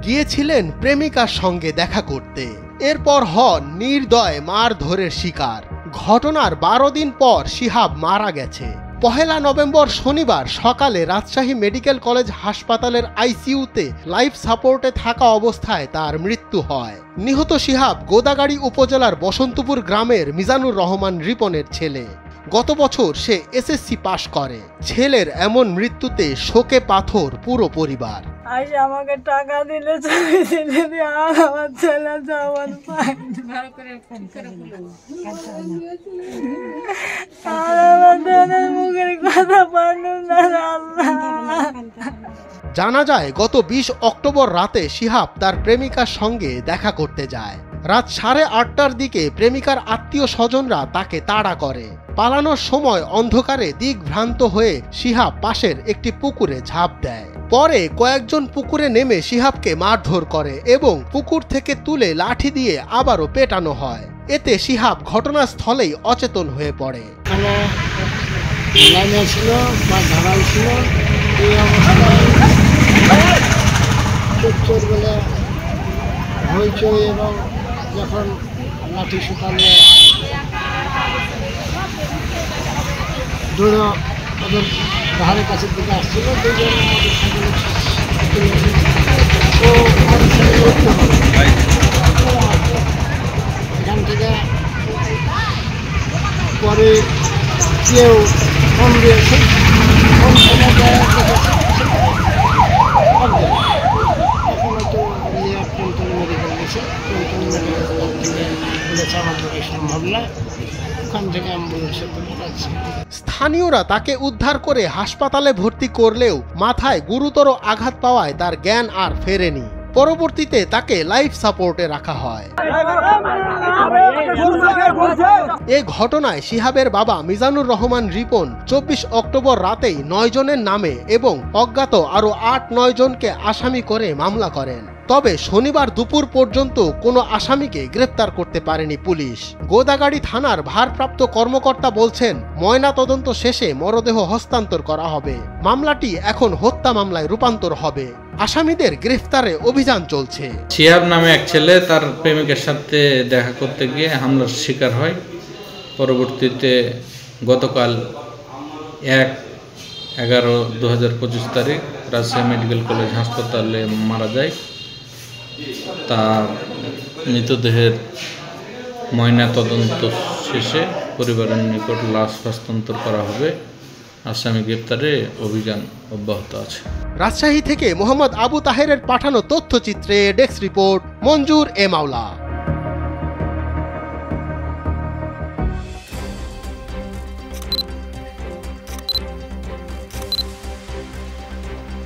গিয়েছিলেন প্রেমিকার সঙ্গে দেখা করতে। এরপর হন নির্দয় মারধরের শিকার। ঘটনার 12 দিন পর শিহাব মারা গেছে। 1 নভেম্বর শনিবার সকালে রাজশাহী মেডিকেল কলেজ হাসপাতালের আইসিইউতে লাইফ সাপোর্টে থাকা অবস্থায় তার মৃত্যু হয়। নিহত শিহাব গোদাগাড়ী উপজেলার বসন্তপুর গ্রামের মিজানুর রহমান রিপনের ছেলে। গত বছর সে এসএসসি পাশ করে। ছেলের এমন মৃত্যুতে শোকে পাথর পুরো পরিবার। আইসা আমাকে টাকা দিলে আর আমার ছেলে যাওয়ার মুখের কথা পারলাম না। জানা যায় গত 20 অক্টোবর রাতে শিহাব তার প্রেমিকার সঙ্গে দেখা করতে যায়। রাত 8:30টার দিকে প্রেমিকার আত্মীয় স্বজনরা তাকে তাড়া করে। পালানোর সময় অন্ধকারে দিকভ্রান্ত হয়ে শিহাব পাশের একটি পুকুরে ঝাঁপ দেয়। পরে কয়েকজন পুকুরে নেমে শিহাবকে মারধর করে এবং পুকুর থেকে তুলে লাঠি দিয়ে আবারও পেটানো হয়। এতে শিহাব ঘটনাস্থলেই অচেতন হয়ে পড়ে। যখন লাঠি শুকালে দুটো ওদের ধারের কাছের দিকে আসছিল, এখান থেকে পরে কেউ ফোন দিয়েছে, ফোন স্থানীয়রা তাকে উদ্ধার করে হাসপাতালে ভর্তি করলেও মাথায় গুরুতর আঘাত পাওয়ায় তার জ্ঞান আর ফেরেনি। পরবর্তীতে তাকে লাইফ সাপোর্টে রাখা হয়। এ ঘটনায় শিহাবের বাবা মিজানুর রহমান রিপন 24 অক্টোবর রাতেই 9 জনের নামে এবং অজ্ঞাত আরো 8-9 জনকে আসামি করে মামলা করেন। তবে শনিবার দুপুর পর্যন্ত কোনো আসামিকে গ্রেফতার করতে পারেনি পুলিশ। গোদাগাড়ী থানার ভারপ্রাপ্ত কর্মকর্তা বলছেন, ময়নাতদন্ত শেষে মরদেহ হস্তান্তর করা হবে। মামলাটি এখন হত্যা মামলায় রূপান্তর হবে। আসামিদের গ্রেফতারে অভিযান চলছে। শিহাব নামে এক ছেলে তার প্রেমিকের সাথে দেখা করতে গিয়ে হামলার শিকার হয়। পরবর্তীতে গতকাল 1/11/2025 তারিখ রাজশাহী মেডিকেল কলেজ হাসপাতালে মারা যায়। তার মৃতদেহের ময়নাতদন্ত শেষে পরিবারের নিকট লাশ হস্তান্তর করা হবে। আসামি গ্রেপ্তারে অভিযান অব্যাহত আছে। রাজশাহী থেকে মোহাম্মদ আবু তাহেরের পাঠানো তথ্যচিত্রে ডেস্ক রিপোর্ট মঞ্জুর এ মাওলা।